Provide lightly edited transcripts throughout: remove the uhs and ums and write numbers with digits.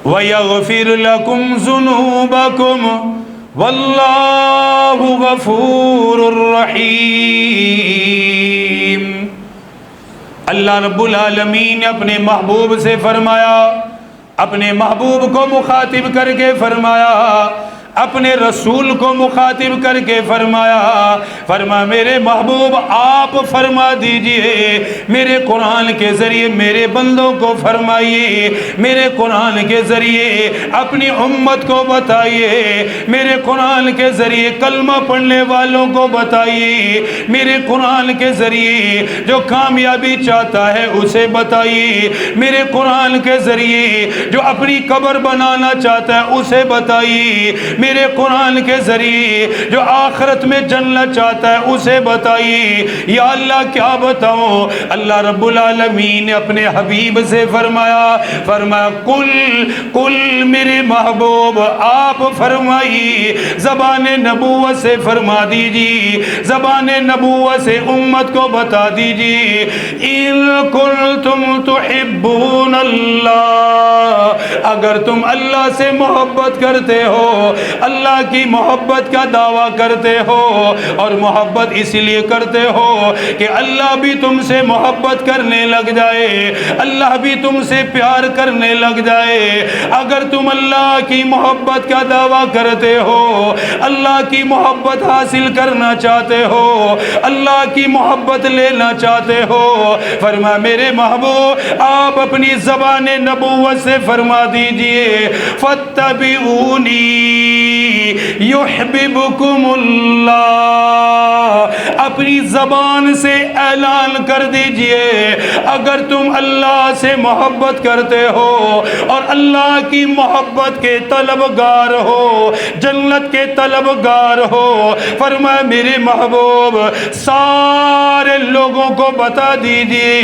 وَيَغْفِرْ لَكُمْ ذُنُوبَكُمْ وَاللَّهُ غَفُورٌ رَحِيمٌ۔ اللہ رب العالمین نے اپنے محبوب سے فرمایا، اپنے محبوب کو مخاطب کر کے فرمایا، اپنے رسول کو مخاطب کر کے فرمایا میرے محبوب آپ فرما دیجئے، میرے قرآن کے ذریعے میرے بندوں کو فرمائیے، میرے قرآن کے ذریعے اپنی امت کو بتائیے، میرے قرآن کے ذریعے کلمہ پڑھنے والوں کو بتائیے، میرے قرآن کے ذریعے جو کامیابی چاہتا ہے اسے بتائیے، میرے قرآن کے ذریعے جو اپنی قبر بنانا چاہتا ہے اسے بتائیے، میرے قرآن کے ذریعے جو آخرت میں جنت چاہتا ہے اسے بتائیے۔ یا اللہ کیا بتاؤں؟ اللہ رب العالمین نے اپنے حبیب سے فرمایا کل میرے محبوب آپ فرمائیے، زبان نبوت سے فرما دیجیے، زبان نبوت سے امت کو بتا دیجیے، ان کنتم تحبون اللہ، اگر تم اللہ سے محبت کرتے ہو، اللہ کی محبت کا دعویٰ کرتے ہو، اور محبت اس لیے کرتے ہو کہ اللہ بھی تم سے محبت کرنے لگ جائے، اللہ بھی تم سے پیار کرنے لگ جائے۔ اگر تم اللہ کی محبت کا دعویٰ کرتے ہو، اللہ کی محبت حاصل کرنا چاہتے ہو، اللہ کی محبت لینا چاہتے ہو، فرما میرے محبوب آپ اپنی زبان نبوت سے فرما دیجئے فَاتَّبِعُونِي یحببکم اللہ، اپنی زبان سے اعلان کر دیجئے اگر تم اللہ سے محبت کرتے ہو اور اللہ کی محبت کے طلبگار ہو، جنت کے طلبگار ہو، فرمایا میرے محبوب سارے لوگوں کو بتا دیجئے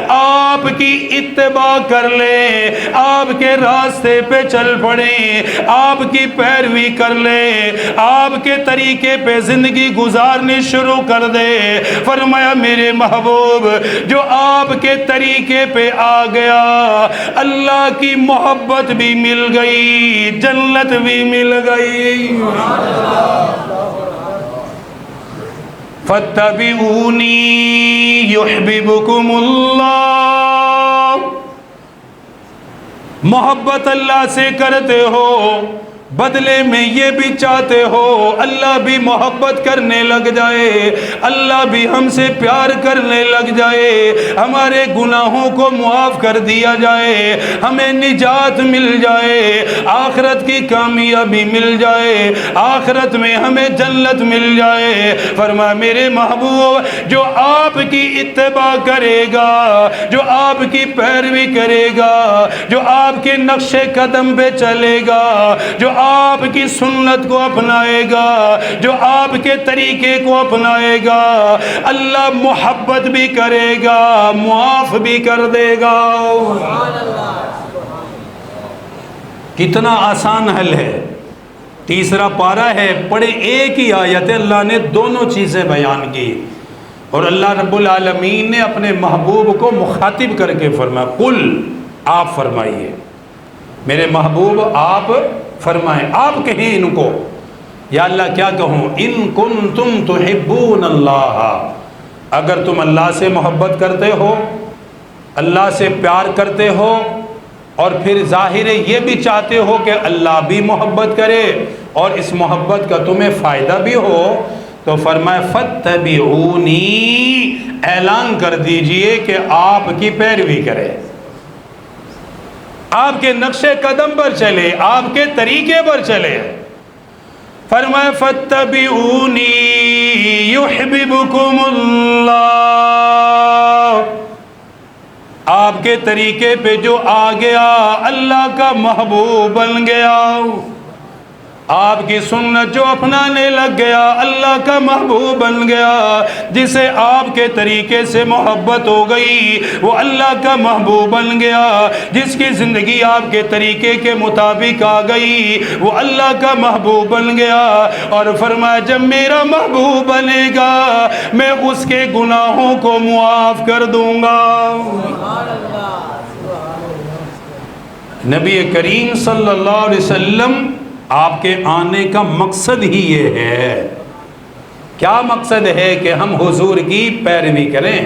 آپ کی اتباع کر لیں، آپ کے راستے پہ چل پڑیں، آپ کی پیروی کر لیں، آپ کے طریقے پہ زندگی گزارنی شروع کر دے۔ فرمایا میرے محبوب جو آپ کے طریقے پہ آ گیا اللہ کی محبت بھی مل گئی، جنت بھی مل گئی۔ فَاتَّبِعُونِي يُحْبِبُكُمُ اللَّهُ، محبت اللہ سے کرتے ہو، بدلے میں یہ بھی چاہتے ہو اللہ بھی محبت کرنے لگ جائے، اللہ بھی ہم سے پیار کرنے لگ جائے، ہمارے گناہوں کو معاف کر دیا جائے، ہمیں نجات مل جائے، آخرت کی کامیابی مل جائے، آخرت میں ہمیں جنت مل جائے۔ فرما میرے محبوب جو آپ کی اتباع کرے گا، جو آپ کی پیروی کرے گا، جو آپ کے نقش قدم پہ چلے گا، جو آپ کی سنت کو اپنائے گا، جو آپ کے طریقے کو اپنائے گا، اللہ محبت بھی کرے گا، معاف بھی کر دے گا۔ کتنا آسان حل ہے، تیسرا پارہ ہے، پڑھے ایک ہی آیت اللہ نے دونوں چیزیں بیان کی، اور اللہ رب العالمین نے اپنے محبوب کو مخاطب کر کے فرمایا قل، آپ فرمائیے میرے محبوب آپ فرمائیں، آپ کہیں ان کو یا اللہ کیا کہوں، ان کنتم تحبون اللہ، اگر تم اللہ سے محبت کرتے ہو، اللہ سے پیار کرتے ہو، اور پھر ظاہر یہ بھی چاہتے ہو کہ اللہ بھی محبت کرے اور اس محبت کا تمہیں فائدہ بھی ہو، تو فرمائے فَاتَّبِعُونِی، اعلان کر دیجئے کہ آپ کی پیروی کرے، آپ کے نقش قدم پر چلے، آپ کے طریقے پر چلے۔ فرمائے فَاتَّبِعُونِی یُحْبِبُکُمُ اللہ، آپ کے طریقے پہ جو آ گیا اللہ کا محبوب بن گیا، آپ کی سنت جو اپنانے لگ گیا اللہ کا محبوب بن گیا، جسے آپ کے طریقے سے محبت ہو گئی وہ اللہ کا محبوب بن گیا، جس کی زندگی آپ کے طریقے کے مطابق آ گئی وہ اللہ کا محبوب بن گیا۔ اور فرمایا جب میرا محبوب بنے گا میں اس کے گناہوں کو معاف کر دوں گا۔ نبی کریم صلی اللہ علیہ وسلم آپ کے آنے کا مقصد ہی یہ ہے. کیا مقصد ہے؟ کہ ہم حضور کی پیروی کریں.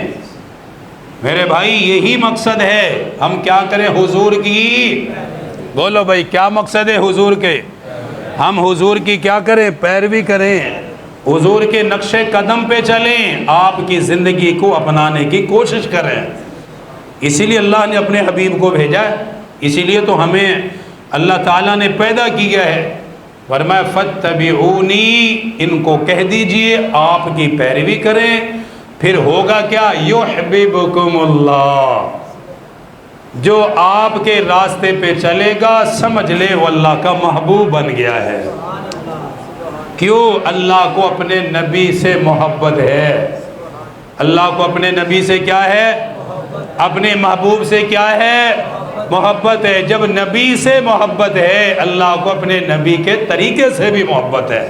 میرے بھائی یہی مقصد ہے. ہم کیا کریں؟ حضور کی. بولو بھائی کیا مقصد ہے حضور کے؟ ہم حضور کی کیا کریں؟ پیروی کریں. حضور کے نقش قدم پہ چلیں. آپ کی زندگی کو اپنانے کی کوشش کریں. اسی لیے اللہ نے اپنے حبیب کو بھیجا ہے. اسی لیے تو ہمیں اللہ تعالیٰ نے پیدا کیا ہے. فرمایا فاتبعونی، ان کو کہہ دیجئے آپ کی پیروی کریں. پھر ہوگا کیا؟ یحببکم اللہ. جو آپ کے راستے پہ چلے گا سمجھ لے وہ اللہ کا محبوب بن گیا ہے. کیوں؟ اللہ کو اپنے نبی سے محبت ہے. اللہ کو اپنے نبی سے کیا ہے؟ اپنے محبوب سے کیا ہے؟ محبت ہے. جب نبی سے محبت ہے اللہ کو اپنے نبی کے طریقے سے بھی محبت ہے.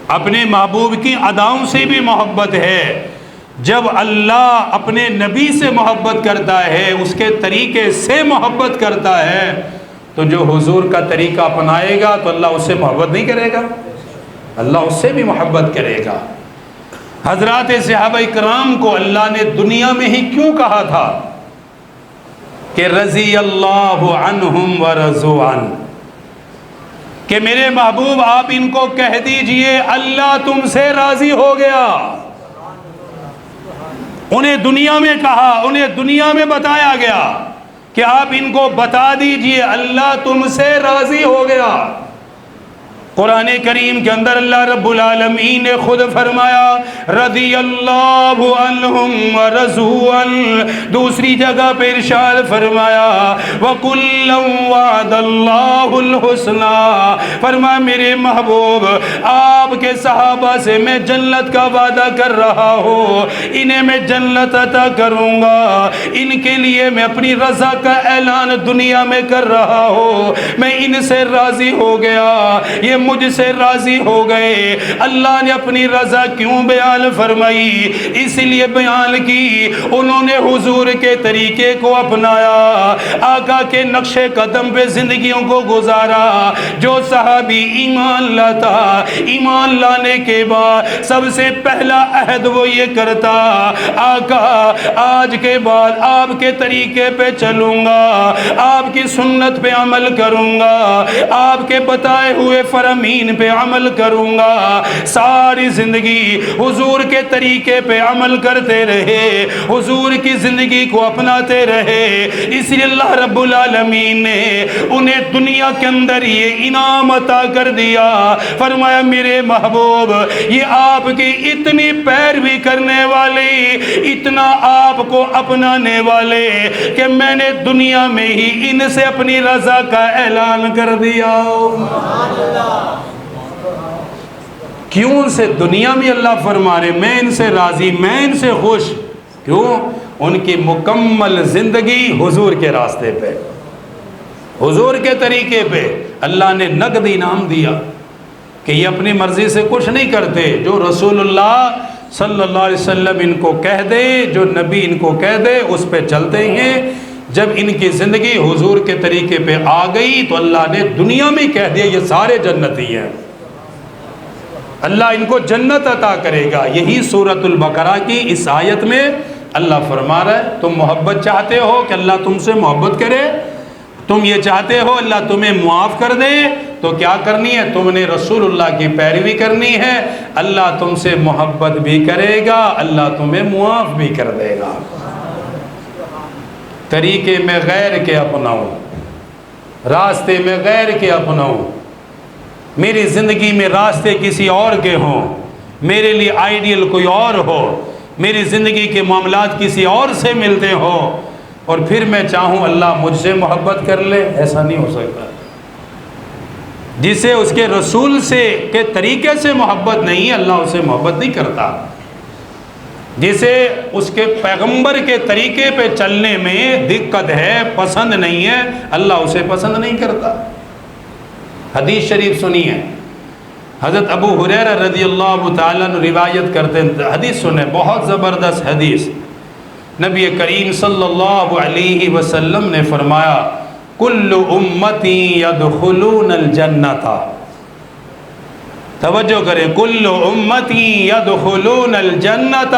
اپنے محبوب کی اداؤں سے بھی محبت ہے. جب اللہ اپنے نبی سے محبت کرتا ہے، اس کے طریقے سے محبت کرتا ہے، تو جو حضور کا طریقہ اپنائے گا تو اللہ اس سے محبت نہیں کرے گا؟ اللہ اس سے بھی محبت کرے گا. حضرات صحابہ کرام کو اللہ نے دنیا میں ہی کیوں کہا تھا کہ رضی اللہ عنہم ورضوا عنہ، کہ میرے محبوب آپ ان کو کہہ دیجئے اللہ تم سے راضی ہو گیا. انہیں دنیا میں کہا، انہیں دنیا میں بتایا گیا کہ آپ ان کو بتا دیجئے اللہ تم سے راضی ہو گیا. قرآن کریم کے اندر اللہ رب العالمین نے خود فرمایا رضی اللہ عنہم ورضوا عنہ. دوسری جگہ پہ ارشاد فرمایا وَكُلًّا وَعَدَ اللَّهُ الْحُسْنَى. فرمایا میرے محبوب آپ کے صحابہ سے میں جنت کا وعدہ کر رہا ہوں، انہیں میں جنت عطا کروں گا. ان کے لیے میں اپنی رضا کا اعلان دنیا میں کر رہا ہوں. میں ان سے راضی ہو گیا، یہ مجھ سے راضی ہو گئے. اللہ نے اپنی رضا کیوں بیان فرمائی؟ اس لیے بیان کی انہوں نے حضور کے طریقے کو اپنایا، آقا کے نقش قدم پہ زندگیوں کو گزارا. جو صحابی ایمان لاتا، ایمان لانے کے بعد سب سے پہلا عہد وہ یہ کرتا آقا آج کے بعد آپ کے طریقے پہ چلوں گا، آپ کی سنت پہ عمل کروں گا، آپ کے بتائے ہوئے فرامین پہ عمل کروں گا. ساری زندگی حضور کے طریقے پہ عمل کرتے رہے، حضور کی زندگی کو اپناتے رہے. اس لیے اللہ رب العالمین نے انہیں دنیا کے اندر یہ انعام عطا کر دیا. فرمایا میرے محبوب یہ آپ کی اتنی پیروی کرنے والے، اتنا آپ کو اپنانے والے کہ میں نے دنیا میں ہی ان سے اپنی رضا کا اعلان کر دیا. کیوں ان سے دنیا میں اللہ فرما رہے میں ان سے راضی، میں ان سے خوش؟ کیوں؟ ان کی مکمل زندگی حضور کے راستے پہ، حضور کے طریقے پہ. اللہ نے نقد انعام دیا کہ یہ اپنی مرضی سے کچھ نہیں کرتے. جو رسول اللہ صلی اللہ علیہ وسلم ان کو کہہ دے، جو نبی ان کو کہہ دے اس پہ چلتے ہیں. جب ان کی زندگی حضور کے طریقے پہ آ گئی تو اللہ نے دنیا میں کہہ دیا یہ سارے جنتی ہیں، اللہ ان کو جنت عطا کرے گا. یہی سورۃ البقرہ کی اس آیت میں اللہ فرما رہا ہے تم محبت چاہتے ہو کہ اللہ تم سے محبت کرے، تم یہ چاہتے ہو اللہ تمہیں معاف کر دے، تو کیا کرنی ہے؟ تم نے رسول اللہ کی پیروی کرنی ہے. اللہ تم سے محبت بھی کرے گا، اللہ تمہیں معاف بھی کر دے گا. طریقے میں غیر کے اپناؤں، راستے میں غیر کے اپناؤں. میری زندگی میں راستے کسی اور کے ہوں، میرے لیے آئیڈیل کوئی اور ہو، میری زندگی کے معاملات کسی اور سے ملتے ہوں، اور پھر میں چاہوں اللہ مجھ سے محبت کر لے. ایسا نہیں ہو سکتا. جسے اس کے رسول سے کے طریقے سے محبت نہیں ہے اللہ اسے محبت نہیں کرتا. جسے اس کے پیغمبر کے طریقے پہ چلنے میں دقت ہے، پسند نہیں ہے، اللہ اسے پسند نہیں کرتا. حدیث شریف سنیے، حضرت ابو ہریرہ رضی اللہ تعالیٰ عنہ روایت کرتے ہیں. حدیث سنیں، بہت زبردست حدیث. نبی کریم صلی اللہ علیہ وسلم نے فرمایا کل امتی یدخلون الجنۃ، توجہ کریں، کل امتی یدخلون الجنۃ،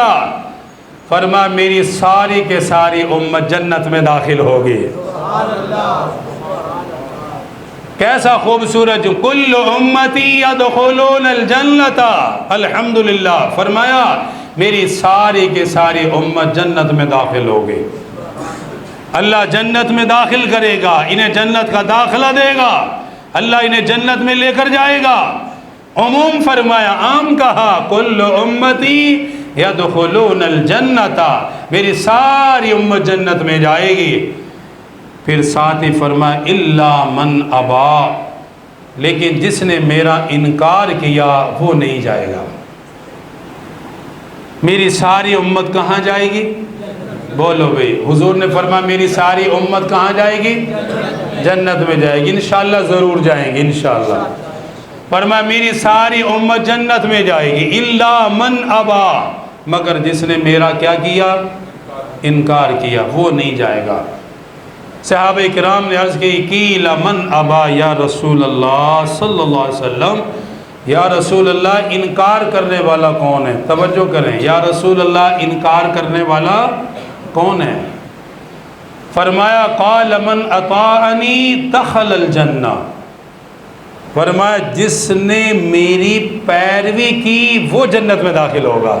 فرما میری ساری کے ساری امت جنت میں داخل ہوگی۔ کیسا خوبصورت، کل امتی یدخلون الجنۃ، الحمدللہ، فرمایا میری ساری کے ساری امت جنت میں داخل ہوگی۔ اللہ جنت میں داخل کرے گا، انہیں جنت کا داخلہ دے گا، اللہ انہیں جنت میں لے کر جائے گا۔ عموم فرمایا، عام کہا، کل امتی یدخلون الجنۃ، میری ساری امت جنت میں جائے گی۔ پھر ساتھ ہی فرمایا الا من ابا، لیکن جس نے میرا انکار کیا وہ نہیں جائے گا۔ میری ساری امت کہاں جائے گی؟ بولو بھئی، حضور نے فرمایا میری ساری امت کہاں جائے گی؟ جنت میں جائے گی، انشاءاللہ ضرور جائیں گے انشاءاللہ۔ فرمایا میری ساری امت جنت میں جائے گی، الا من ابا، مگر جس نے میرا کیا کیا؟ انکار کیا، وہ نہیں جائے گا۔ صحابہ کرام نے عرض کی، قیل من ابا یا رسول اللہ صلی اللہ علیہ وسلم، یا رسول اللہ انکار کرنے والا کون ہے؟ توجہ کریں، یا رسول اللہ انکار کرنے والا کون ہے؟ فرمایا قال من اطاعنی دخل الجنہ، فرمایا جس نے میری پیروی کی وہ جنت میں داخل ہوگا۔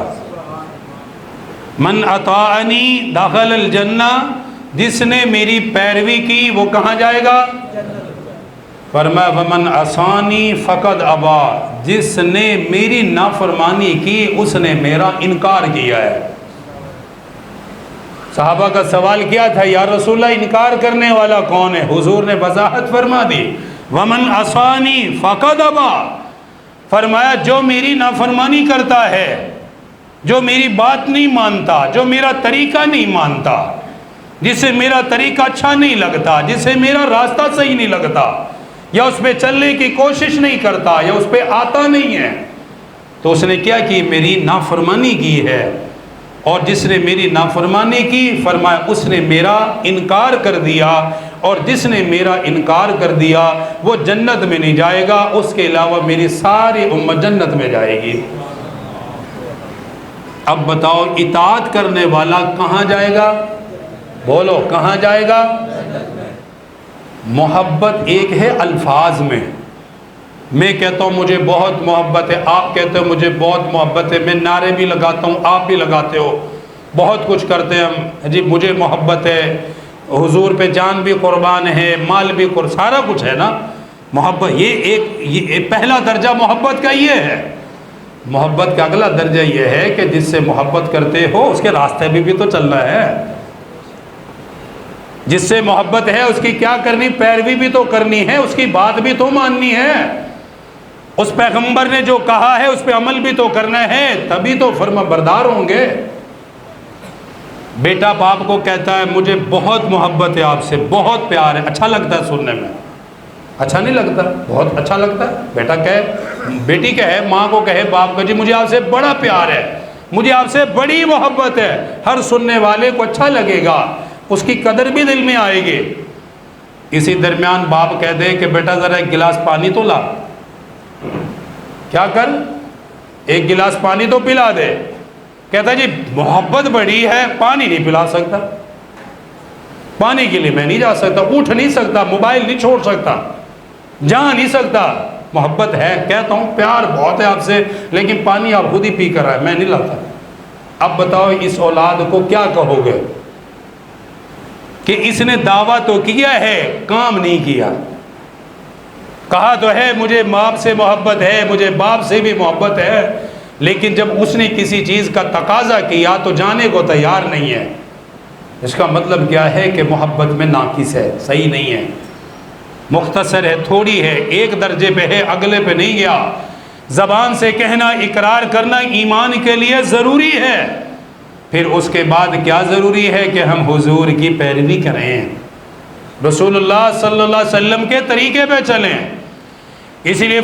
من اطاعنی دخل الجنہ، جس نے میری پیروی کی وہ کہاں جائے گا؟ فرمایا ومن عصانی فقد ابا، جس نے میری نافرمانی کی اس نے میرا انکار کیا ہے۔ صحابہ کا سوال کیا تھا، یا رسول اللہ انکار کرنے والا کون ہے؟ حضور نے وضاحت فرما دی، ومن عصانی فقد ابا، فرمایا جو میری نافرمانی کرتا ہے، جو میری بات نہیں مانتا، جو میرا طریقہ نہیں مانتا، جسے میرا طریقہ اچھا نہیں لگتا، جسے میرا راستہ صحیح نہیں لگتا، یا اس پہ چلنے کی کوشش نہیں کرتا، یا اس پہ آتا نہیں ہے، تو اس نے کیا کی؟ میری نافرمانی کی ہے۔ اور جس نے میری نافرمانی کی، فرمایا اس نے میرا انکار کر دیا، اور جس نے میرا انکار کر دیا وہ جنت میں نہیں جائے گا، اس کے علاوہ میری ساری امت جنت میں جائے گی۔ اب بتاؤ اطاعت کرنے والا کہاں جائے گا؟ بولو کہاں جائے گا؟ محبت ایک ہے الفاظ میں کہتا ہوں مجھے بہت محبت ہے، آپ کہتے ہو مجھے بہت محبت ہے، میں نعرے بھی لگاتا ہوں، آپ بھی لگاتے ہو، بہت کچھ کرتے ہیں ہم، جی مجھے محبت ہے، حضور پہ جان بھی قربان ہے، مال بھی قربان، سارا کچھ ہے نا محبت۔ یہ پہلا درجہ محبت کا یہ ہے۔ محبت کا اگلا درجہ یہ ہے کہ جس سے محبت کرتے ہو اس کے راستے بھی تو چلنا ہے، جس سے محبت ہے اس کی کیا کرنی؟ پیروی بھی تو کرنی ہے، اس کی بات بھی تو ماننی ہے، اس پیغمبر نے جو کہا ہے اس پہ عمل بھی تو کرنا ہے، تبھی تو فرما بردار ہوں گے۔ بیٹا باپ کو کہتا ہے مجھے بہت محبت ہے آپ سے، بہت پیار ہے، اچھا لگتا ہے سننے میں؟ اچھا نہیں لگتا؟ بہت اچھا لگتا ہے۔ بیٹا کہے، بیٹی کہے، ماں کو کہے باپ کو، جی مجھے آپ سے بڑا پیار ہے، مجھے آپ سے بڑی محبت ہے، ہر سننے والے کو اچھا لگے گا، اس کی قدر بھی دل میں آئے گی۔ اسی درمیان باپ کہہ دے کہ بیٹا ذرا ایک گلاس پانی تو لا، کیا کر؟ ایک گلاس پانی تو پلا دے۔ کہتا جی محبت بڑی ہے، پانی نہیں پلا سکتا، پانی کے لیے میں نہیں جا سکتا، اٹھ نہیں سکتا، موبائل نہیں چھوڑ سکتا، جا نہیں سکتا۔ محبت ہے، کہتا ہوں پیار بہت ہے آپ سے، لیکن پانی آپ خود ہی پی کر آئے، میں نہیں لاتا۔ اب بتاؤ اس اولاد کو کیا کہو گے کہ اس نے دعویٰ تو کیا ہے، کام نہیں کیا۔ کہا تو ہے مجھے ماں سے محبت ہے، مجھے باپ سے بھی محبت ہے، لیکن جب اس نے کسی چیز کا تقاضا کیا تو جانے کو تیار نہیں ہے۔ اس کا مطلب کیا ہے کہ محبت میں ناقص ہے، صحیح نہیں ہے، مختصر ہے، تھوڑی ہے، ایک درجے پہ ہے، اگلے پہ نہیں گیا۔ زبان سے کہنا، اقرار کرنا ایمان کے لیے ضروری ہے، پھر اس کے بعد کیا ضروری ہے کہ ہم حضور کی پیروی کریں، رسول اللہ صلی اللہ علیہ وسلم کے طریقے پہ چلیں۔ اسی لیے